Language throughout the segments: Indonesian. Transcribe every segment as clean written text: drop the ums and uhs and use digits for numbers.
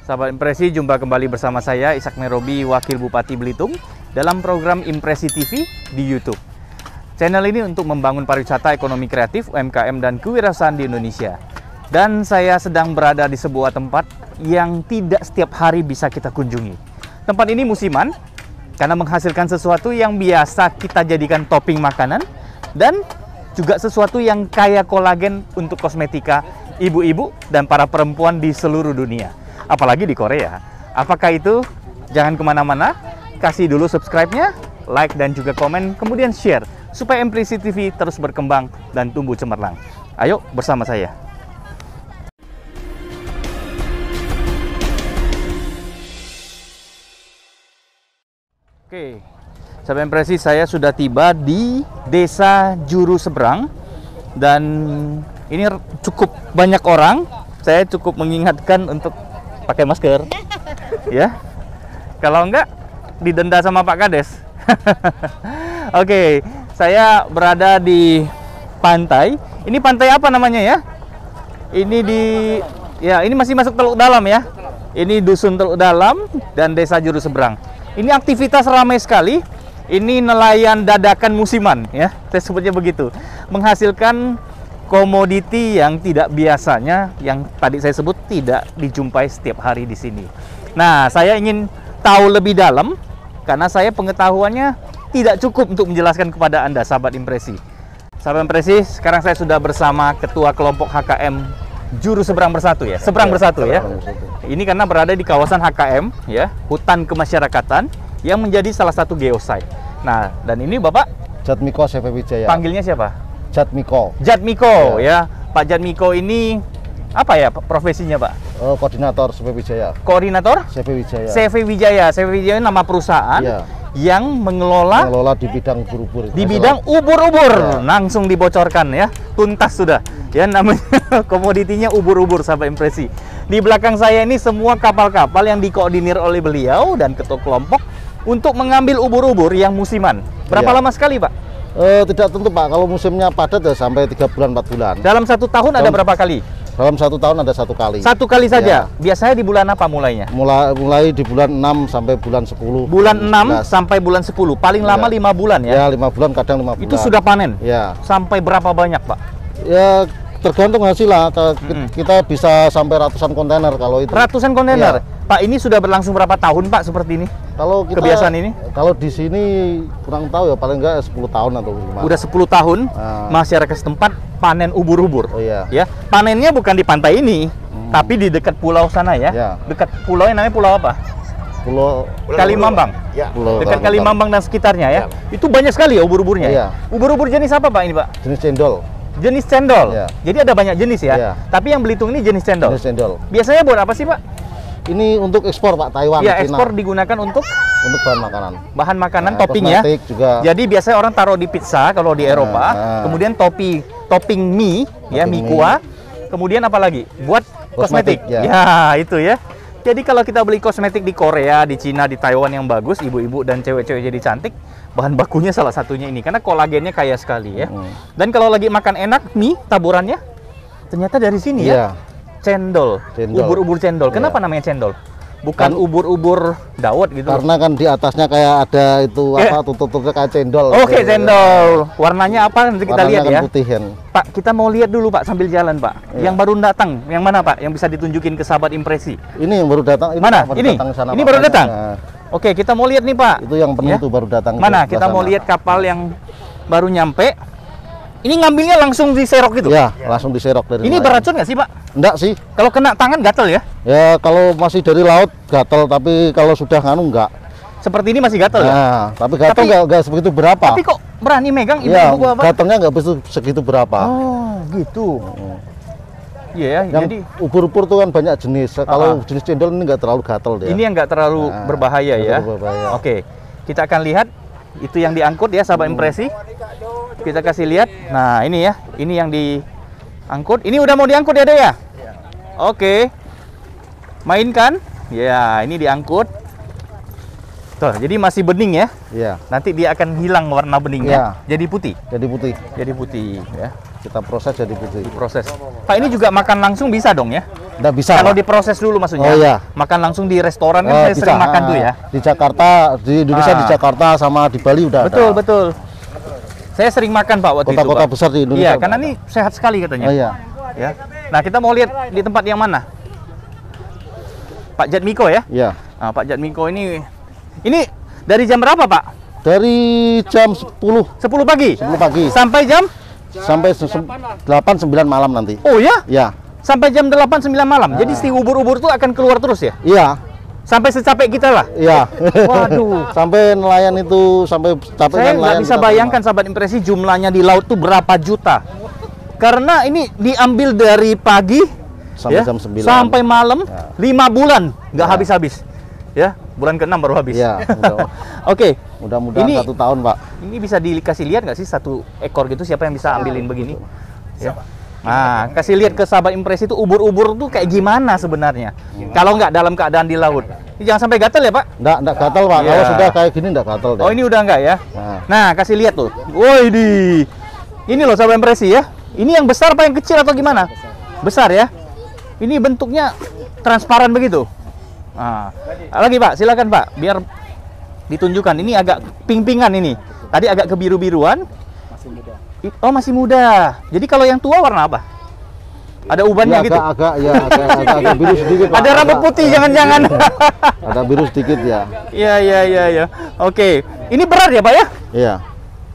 Sahabat Impresi, jumpa kembali bersama saya Ishak Merobi, Wakil Bupati Belitung, dalam program Impresi TV di YouTube. Channel ini untuk membangun pariwisata, ekonomi kreatif, UMKM, dan kewirausahaan di Indonesia. Dan saya sedang berada di sebuah tempat yang tidak setiap hari bisa kita kunjungi. Tempat ini musiman, karena menghasilkan sesuatu yang biasa kita jadikan topping makanan, dan juga sesuatu yang kaya kolagen untuk kosmetika ibu-ibu dan para perempuan di seluruh dunia, apalagi di Korea. Apakah itu? Jangan kemana-mana, kasih dulu subscribe-nya, like dan juga komen, kemudian share, supaya Impresi TV terus berkembang dan tumbuh cemerlang. Ayo bersama saya. Oke, sahabat Impresi, saya sudah tiba di Desa Juru Seberang, dan ini cukup banyak orang. Saya cukup mengingatkan untuk pakai masker, ya. Kalau enggak, didenda sama Pak Kades. Oke, saya berada di pantai. Ini pantai apa namanya ya? Ini ini masih masuk Teluk Dalam ya. Ini Dusun Teluk Dalam dan Desa Juru Seberang. Ini aktivitas ramai sekali. Ini nelayan dadakan musiman ya, saya sebutnya begitu. Menghasilkan komoditi yang tidak biasanya, yang tadi saya sebut tidak dijumpai setiap hari di sini. Nah, saya ingin tahu lebih dalam karena saya pengetahuannya tidak cukup untuk menjelaskan kepada Anda, sahabat Impresi. Sahabat Impresi, sekarang saya sudah bersama Ketua Kelompok HKM Juru Seberang Bersatu ya, Seberang Bersatu ya. Ini karena berada di kawasan HKM ya, hutan kemasyarakatan, yang menjadi salah satu geosite. Nah, dan ini Bapak Jatmiko CV Wijaya. Panggilnya siapa? Jatmiko. Jatmiko ya. Pak Jatmiko ini apa ya profesinya, Pak? Koordinator CV Wijaya. Koordinator? CV Wijaya. CV Wijaya. CV Wijaya nama perusahaan yang mengelola di bidang ubur-ubur. Di bidang ubur-ubur. Langsung dibocorkan ya. Tuntas sudah. Ya, namanya komoditinya ubur-ubur, sahabat Impresi. Di belakang saya ini semua kapal-kapal yang dikoordinir oleh beliau dan ketua kelompok untuk mengambil ubur-ubur yang musiman. Berapa lama sekali, Pak? Tidak tentu, Pak. Kalau musimnya padat ya sampai 3 bulan, 4 bulan. Dalam satu tahun ada berapa kali? Dalam 1 tahun ada 1 kali. 1 kali saja? Biasanya di bulan apa mulainya? Mulai di bulan 6 sampai bulan 10. Bulan 6 sampai bulan 10. Paling lama 5 bulan ya? Ya, 5 bulan, kadang 5 bulan. Itu sudah panen? Ya. Sampai berapa banyak, Pak? Ya, tergantung hasil lah. Kita bisa sampai ratusan kontainer kalau itu. Ratusan kontainer? Pak, ini sudah berlangsung berapa tahun, Pak, seperti ini? Kalau kita, kebiasaan ini? Kalau di sini kurang tahu ya, paling enggak 10 tahun atau gimana. Udah 10 tahun masyarakat setempat panen ubur-ubur. Ya, panennya bukan di pantai ini, tapi di dekat pulau sana ya. Dekat pulau yang namanya pulau apa? Pulau Kalimambang. Ya. Dekat Kalimambang dan sekitarnya ya. Itu banyak sekali ya ubur-uburnya. Ubur-ubur jenis apa, Pak, ini, Pak? Jenis cendol. Jenis cendol. Jadi ada banyak jenis ya. Tapi yang Belitung ini jenis cendol. Jenis cendol. Biasanya buat apa sih, Pak? Ini untuk ekspor, Pak, Taiwan. Ya, ekspor digunakan untuk bahan makanan. Bahan makanan, topping ya. Juga. Jadi biasanya orang taruh di pizza kalau di Eropa. Kemudian topping mie, ya, mie kuah. Kemudian apa lagi? Buat kosmetik. Ya, itu ya. Jadi kalau kita beli kosmetik di Korea, di Cina, di Taiwan yang bagus, ibu-ibu dan cewek-cewek jadi cantik, bahan bakunya salah satunya ini karena kolagennya kaya sekali ya. Dan kalau lagi makan enak mie taburannya ternyata dari sini ya. Cendol. Ubur-ubur cendol. Kenapa namanya cendol? Bukan ubur-ubur dawet gitu. Karena kan di atasnya kayak ada itu tutupnya kayak cendol. Oke, cendol. Warnanya apa nanti kita lihat ya. Putihan. Pak, kita mau lihat dulu, Pak, sambil jalan, Pak. Yang baru datang, yang mana, Pak? Yang bisa ditunjukin ke sahabat Impresi. Ini yang baru datang. Mana? Ini? Ini baru datang? Oke, kita mau lihat nih, Pak. Itu yang penuh tuh baru datang. Mana? Kita mau lihat kapal yang baru nyampe. Ini ngambilnya langsung diserok gitu? Ya, langsung diserok dari Ini beracun nggak sih, Pak? Enggak sih. Kalau kena tangan gatel ya? Ya, kalau masih dari laut gatel, tapi kalau sudah nganu enggak. Seperti ini masih gatel ya? Tapi gatel enggak sebegitu berapa. Tapi kok berani megang ibu-ibu gua, Pak? Gatelnya enggak segitu berapa. Oh, gitu. Iya ya, jadi ubur-ubur tuh kan banyak jenis. Kalau jenis cendol ini enggak terlalu gatel dia. Ini yang enggak terlalu berbahaya ya? Berbahaya. Oke, kita akan lihat itu yang diangkut ya, sahabat Impresi. Kita kasih lihat. Nah, ini ya. Ini yang diangkut. Ini udah mau diangkut ya, Dek ya? Oke. Mainkan. Ya, ini diangkut. Tuh, jadi masih bening ya? Iya. Nanti dia akan hilang warna beningnya. Jadi putih. Jadi putih. Jadi putih ya. Kita proses jadi putih. Diproses. Pak, ini juga makan langsung bisa dong ya? Nggak bisa. Kalau Pak. diproses dulu maksudnya. Oh iya. Makan langsung di restoran kan saya Bisa. sering makan tuh ya. Di Jakarta, di Indonesia, di Jakarta sama di Bali udah Betul, ada. betul. Saya sering makan Pak waktu itu. Kota-kota Pak. besar di Indonesia. Iya, karena ini sehat sekali katanya. Oh iya. Ya. Nah, kita mau lihat di tempat yang mana? Pak Jatmiko ya? Iya. Nah, Pak Jatmiko ini dari jam berapa, Pak? Dari jam 10 10 pagi. 10 pagi Sampai jam? sampai 8-9 malam nanti. Oh ya? Ya. Sampai jam 8-9 malam. Jadi si ubur-ubur itu akan keluar terus ya? Iya. Sampai secapek kita lah. Iya. Waduh. Sampai nelayan itu sampai capek Saya kan nggak nelayan bisa kita bayangkan sahabat impresi jumlahnya di laut tuh berapa juta. Karena ini diambil dari pagi Sampai ya, jam 9. sampai malam Ya. 5 bulan nggak Ya. habis-habis. Ya, bulan ke-6 baru habis. Iya. Oke. Mudah-mudahan Ini- 1 tahun, Pak. Ini bisa dikasih lihat nggak sih satu ekor gitu siapa yang bisa ambilin begini? Ya. Nah, kasih lihat ke sahabat impresi itu ubur-ubur tuh kayak gimana sebenarnya. Kalau nggak dalam keadaan di laut. Ini jangan sampai gatal ya, Pak. Nggak gatal, Pak. Iya. Kalau sudah kayak gini nggak gatal deh. Oh, ini udah nggak ya? Nah. Nah, kasih lihat tuh. Woi di. Ini loh sahabat impresi ya. Ini yang besar apa yang kecil atau gimana? Besar ya. Ini bentuknya transparan begitu. Nah, lagi Pak, silakan Pak, biar ditunjukkan. Ini agak ping-pingan ini. Tadi agak kebiru-biruan. Oh, masih muda. Jadi kalau yang tua warna apa? Ada ubannya Ya, gitu. agak biru sedikit, Pak. Ada rambut putih jangan-jangan. Ada biru sedikit ya. Iya. Oke. Ini berat ya, Pak ya? Iya.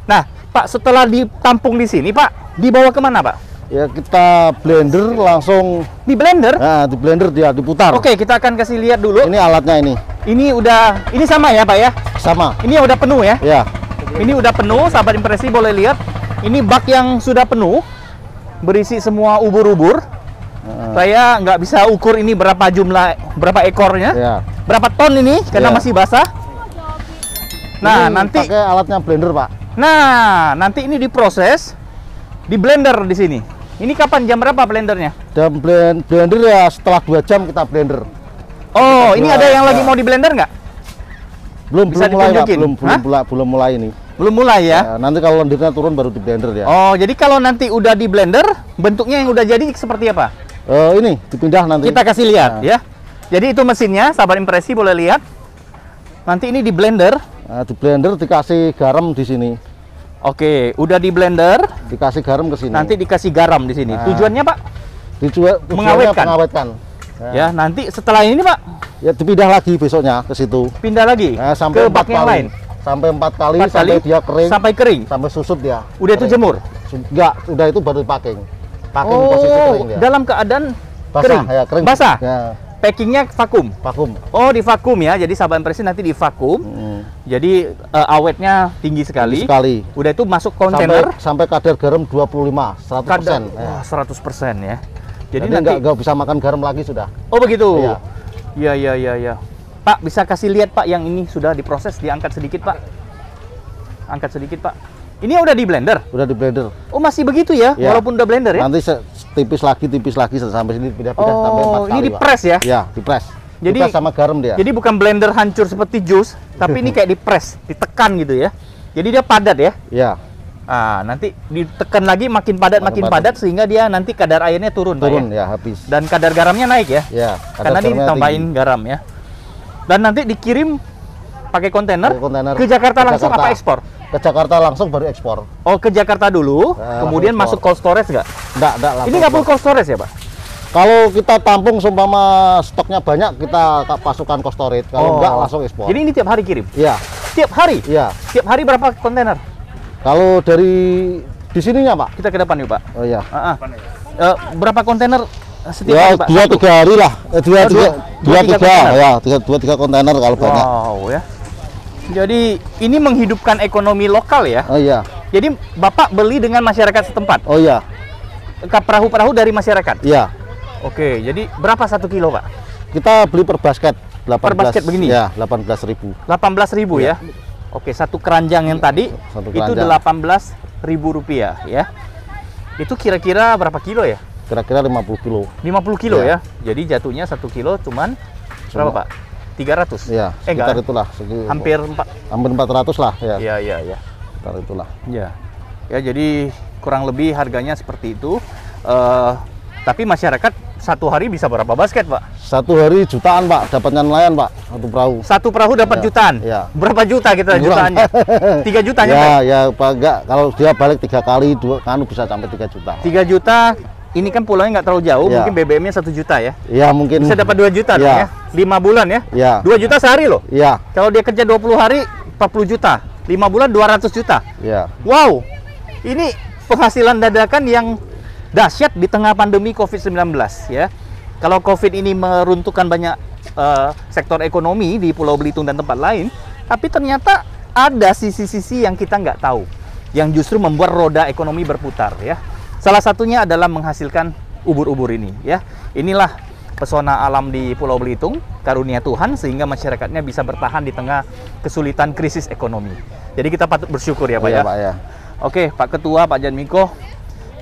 Nah, Pak, setelah ditampung di sini, Pak, dibawa kemana, Pak? Ya kita blender langsung. Di blender? Nah, di blender dia diputar. Oke, kita akan kasih lihat dulu. Ini alatnya ini. Ini sama ya, Pak ya? Sama. Ini udah penuh ya? Ya. Ini udah penuh, sahabat impresi boleh lihat. Ini bak yang sudah penuh, berisi semua ubur-ubur. Saya nggak bisa ukur ini berapa ekornya, Ya. berapa ton ini karena Ya. masih basah. Nah, Ini nanti, pakai alatnya blender, Pak. nanti ini diproses, di blender di sini. Ini kapan jam berapa blendernya? Dan blender ya setelah 2 jam kita blender. Oh, Kita ini buat, ada yang lagi ya. mau di blender nggak? Belum mulai, Pak. ditunjukin? Hah? Belum mulai ini. Belum mulai ya? Ya, nanti kalau lendirnya turun baru di blender ya. Oh, jadi kalau nanti udah di blender, bentuknya yang udah jadi seperti apa? Ini dipindah nanti. Kita kasih lihat Nah. ya. Jadi itu mesinnya, sahabat impresi boleh lihat. Nanti ini di blender. Nah, di blender dikasih garam di sini. Oke, udah di blender. Dikasih garam ke sini. Nanti dikasih garam di sini. Nah. Tujuannya Pak? tujuannya mengawetkan. mengawetkan. Ya, nanti setelah ini Pak, Ya dipindah lagi besoknya ke situ. pindah lagi Nah, ke sampai bak 4 yang kali. lain. Sampai 4 kali 4 sampai kali dia kering. sampai kering. Sampai susut dia. Udah itu Kering. jemur. Enggak, udah itu baru packing. Packing posisi Oh, kering dia. dalam keadaan Basah, kering. ya, kering. Basah. Ya, Packingnya vakum. vakum. Oh, di vakum ya. Jadi sahabat impresi nanti di vakum. Jadi awetnya tinggi sekali. Sekali. Udah itu masuk kontainer. Sampai kadar garam 25, 100%. Wah, 100% ya. Jadi Jadi nanti nggak bisa makan garam lagi sudah. Oh begitu. Iya. Iya. Pak, bisa kasih lihat Pak yang ini sudah diproses, diangkat sedikit Pak. Angkat sedikit Pak. Ini udah di blender. Udah di blender. Oh masih begitu ya, Iya. walaupun udah blender ya. Nanti tipis lagi sampai sini pindah-pindah sampai 4 Oh, kali. ini Pak. dipres ya? Ya, dipres. Jadi- Dipres sama garam dia. Jadi bukan blender hancur seperti jus, tapi ini kayak dipres, ditekan gitu ya. Jadi dia padat ya. Ya, Ah, nanti ditekan lagi makin padat Makin padat sehingga dia nanti kadar airnya turun, Pak, turun ya. ya habis. Dan kadar garamnya naik ya. Ya, Karena ini ditambahin garam ya. Dan nanti dikirim pakai kontainer Pakai kontainer ke Jakarta ke langsung Jakarta. apa ekspor? Ke Jakarta langsung baru ekspor. Oh, ke Jakarta dulu, kemudian langsung masuk cold storage nggak? Enggak Ini nggak perlu cold storage ya, Pak? Kalau kita tampung seumpama stoknya banyak, kita pasukan cold storage. Kalau enggak langsung ekspor. Jadi ini tiap hari kirim? Iya, Tiap hari? iya. Tiap hari berapa kontainer? Kalau dari di sininya, Pak. Kita ke depan yuk, Pak. Oh iya. Berapa kontainer setiap Ya, hari, Pak? 2-3 hari lah. dua, tiga kontainer. Ya, 2-3 kontainer kalau banyak. Wow, ya. Jadi ini menghidupkan ekonomi lokal ya. Oh iya. Jadi Bapak beli dengan masyarakat setempat. Oh iya. Ke perahu-perahu dari masyarakat. Iya. Oke, jadi berapa 1 kilo, Pak? Kita beli per basket 18. Per basket begini? Ya, 18.000. 18.000 ya. Oke, satu keranjang yang tadi Satu itu keranjang. Rp18.000 ya. Itu kira-kira berapa kilo ya? Kira-kira 50 kilo. 50 kilo Ya. ya. Jadi jatuhnya 1 kilo cuman berapa, Pak? 300. Ya, sekitar enggak. itulah. Hampir hampir 400 lah ya. Iya. Sekitar itulah. Ya. Ya, jadi kurang lebih harganya seperti itu. Tapi masyarakat satu hari bisa berapa basket, Pak? Satu hari jutaan, Pak, dapatnya nelayan, Pak, satu perahu. Satu perahu dapat Ya, jutaan. ya. Berapa juta kita Kurang. jutaannya? 3 jutanya, Ya, Pak? ya, Pak, enggak. Kalau dia balik 3 kali, bisa sampai 3 juta. 3 juta. Ini kan pulaunya nggak terlalu jauh, Ya. mungkin BBM-nya 1 juta ya. Ya, mungkin. Bisa dapat 2 juta dong Ya. ya. 5 bulan ya. Ya. 2 juta sehari loh. Ya, Kalau dia kerja 20 hari, 40 juta. 5 bulan 200 juta. ya. Wow. Ini penghasilan dadakan yang dahsyat di tengah pandemi COVID-19 ya. Kalau COVID ini meruntuhkan banyak sektor ekonomi di Pulau Belitung dan tempat lain, tapi ternyata ada sisi-sisi yang kita nggak tahu, yang justru membuat roda ekonomi berputar ya. Salah satunya adalah menghasilkan ubur-ubur ini ya. Inilah pesona alam di Pulau Belitung, karunia Tuhan sehingga masyarakatnya bisa bertahan di tengah kesulitan krisis ekonomi. Jadi kita patut bersyukur ya Pak Iya, ya. Pak, ya. Oke, Pak Ketua, Pak Janmiko,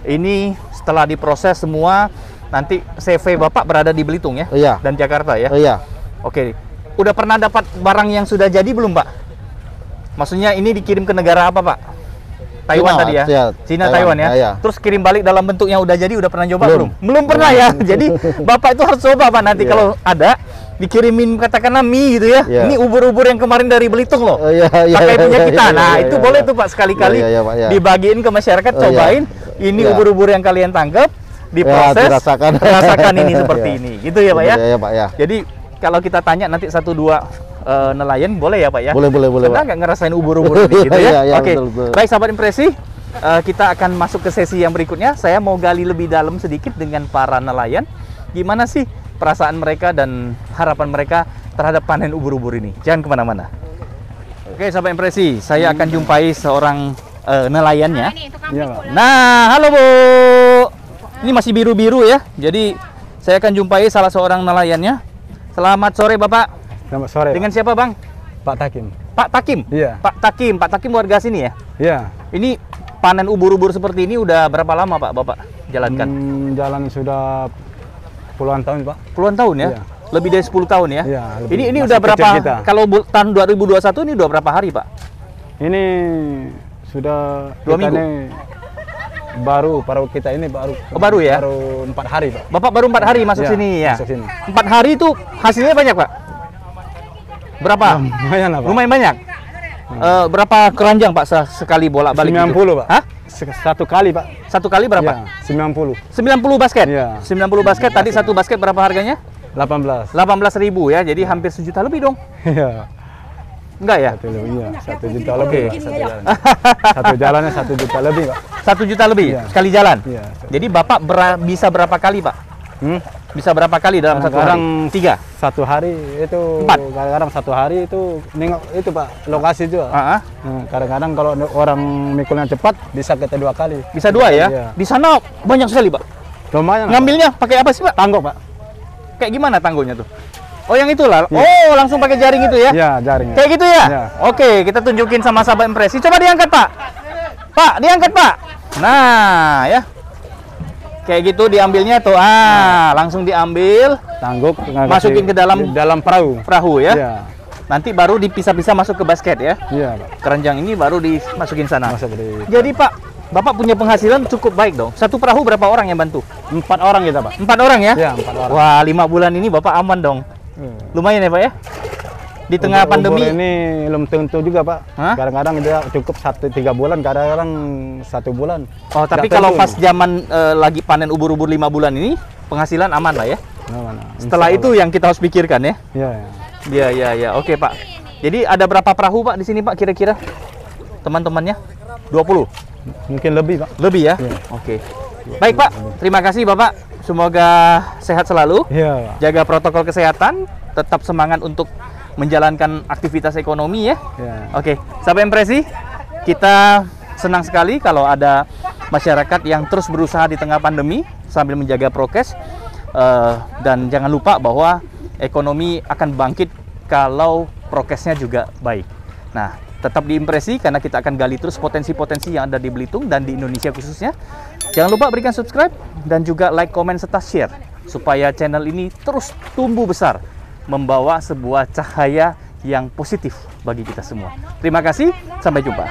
ini setelah diproses semua, nanti CV Bapak berada di Belitung ya? Iya. Dan Jakarta ya? Iya. Oke, udah pernah dapat barang yang sudah jadi belum Pak? Maksudnya ini dikirim ke negara apa Pak? Taiwan Cina, tadi ya? ya, Cina, Taiwan ya? iya. Terus kirim balik dalam bentuk yang udah jadi, udah pernah coba belum? Belum. Belum pernah ya? Jadi Bapak itu harus coba Pak nanti Iya. kalau ada, dikirimin katakanlah mie gitu ya. Iya. Ini ubur-ubur yang kemarin dari Belitung loh. Iya, iya, Pakai punya iya, kita. iya, Nah, iya, itu iya, boleh iya. tuh Pak sekali-kali Iya, iya, Pak, iya. dibagiin ke masyarakat, Oh, cobain. iya. Ini Iya. ubur-ubur yang kalian tangkap, diproses, Ya, dirasakan. rasakan ini seperti Iya. ini. Gitu ya Pak ya? Iya, Pak, ya. Jadi kalau kita tanya nanti 1-2 nelayan boleh ya Pak ya? Boleh, boleh, Pernah Pak. nggak ngerasain ubur-ubur ini gitu ya? Iya, iya, Oke, betul, betul. baik sahabat impresi, kita akan masuk ke sesi yang berikutnya. Saya mau gali lebih dalam sedikit dengan para nelayan. Gimana sih perasaan mereka dan harapan mereka terhadap panen ubur-ubur ini? Jangan kemana-mana. Oke sahabat impresi, saya akan jumpai seorang nelayannya. Iya, Pak. Nah, halo Bu. Ini masih biru-biru ya. Jadi saya akan jumpai salah seorang nelayannya. Selamat sore Bapak. Selamat sore, Dengan siapa Bang? Pak Takim. Pak Takim. Iya. Pak Takim. Pak Takim warga sini ya. Iya. Ini panen ubur-ubur seperti ini udah berapa lama Pak Bapak jalankan? Jalan sudah puluhan tahun, Pak. Puluhan tahun ya? Iya. Lebih dari 10 tahun ya? Iya, lebih. Ini Masih udah kecil berapa? kita. Kalau tahun 2021 ini udah berapa hari Pak? Ini sudah 2 kita minggu? ini baru kita ini baru Oh, baru ya? Baru 4 hari, Pak. Bapak baru 4 hari masuk Iya, sini ya? masuk sini. 4 hari itu hasilnya banyak Pak? Berapa? Lumayan lah, Pak. Lumayan banyak. Berapa keranjang Pak sekali bolak-balik? 90, Pak. Hah? Satu kali, Pak. Satu kali berapa? Iya, 90. 90 basket? Iya. 90 basket, tadi satu basket berapa harganya? 18. 18.000 ya, jadi hampir 1 juta lebih dong. Iya. Enggak ya? Iya, 1 juta Oke. lebih, Pak, satu jalan. Satu jalannya 1 juta lebih, Pak. 1 juta lebih Iya. sekali jalan? Iya. Jadi Bapak bisa berapa kali Pak? Hmm? Bisa berapa kali dalam satu hari? Kadang-kadang 3? Satu hari itu 4? kadang-kadang satu hari itu nengok itu Pak lokasi juga. Ah, Nah, kadang-kadang kalau orang mikulnya cepat bisa kita 2 kali. bisa 2 ya? Iya. Di sana banyak sekali Pak. Lumayan. Pak. Ngambilnya pakai apa sih Pak? Tanggok, Pak. Kayak gimana tanggulnya tuh? Oh yang itu lah. Iya. Oh langsung pakai jaring itu ya? Iya, jaringnya. Kayak gitu ya? Iya. Oke, kita tunjukin sama sahabat impresi. Coba diangkat Pak. Pak, diangkat Pak. Nah, ya. Kayak gitu diambilnya tuh. Langsung diambil, Tanggok masukin ke dalam perahu. perahu ya. Iya. Nanti baru dipisah-pisah masuk ke basket ya. Iya, Pak. Keranjang ini baru dimasukin sana. Masuk di Jadi Pak, Bapak punya penghasilan cukup baik dong. Satu perahu berapa orang yang bantu? 4 orang kita, Pak. 4 orang ya? Iya, 4 orang. Wah, 5 bulan ini Bapak aman dong. Lumayan ya Pak ya? Di tengah Ubur pandemi. ini belum tentu juga, Pak. Hah? Kadang-kadang dia cukup 3 bulan, kadang-kadang 1 bulan. Oh, tapi Nggak kalau tentu pas ini. zaman lagi panen ubur-ubur 5 bulan ini, penghasilan aman lah ya. Nah, mana? Setelah Insya itu yang kita harus pikirkan ya. Allah. Iya, Iya, iya. Oke, Pak. Jadi ada berapa perahu, Pak, di sini, Pak, kira-kira? Teman-temannya? 20? mungkin lebih, Pak. Lebih ya? Iya. Oke. Baik, Pak. Terima kasih, Bapak. Semoga sehat selalu. Iya, Pak. Jaga protokol kesehatan, tetap semangat untuk menjalankan aktivitas ekonomi ya. Iya. Oke, sampai impresi. Kita senang sekali kalau ada masyarakat yang terus berusaha di tengah pandemi sambil menjaga prokes. Dan jangan lupa bahwa ekonomi akan bangkit kalau prokesnya juga baik. Nah, tetap diimpresi karena kita akan gali terus potensi-potensi yang ada di Belitung dan di Indonesia khususnya. Jangan lupa berikan subscribe dan juga like, komen, serta share supaya channel ini terus tumbuh besar, membawa sebuah cahaya yang positif bagi kita semua. Terima kasih, sampai jumpa.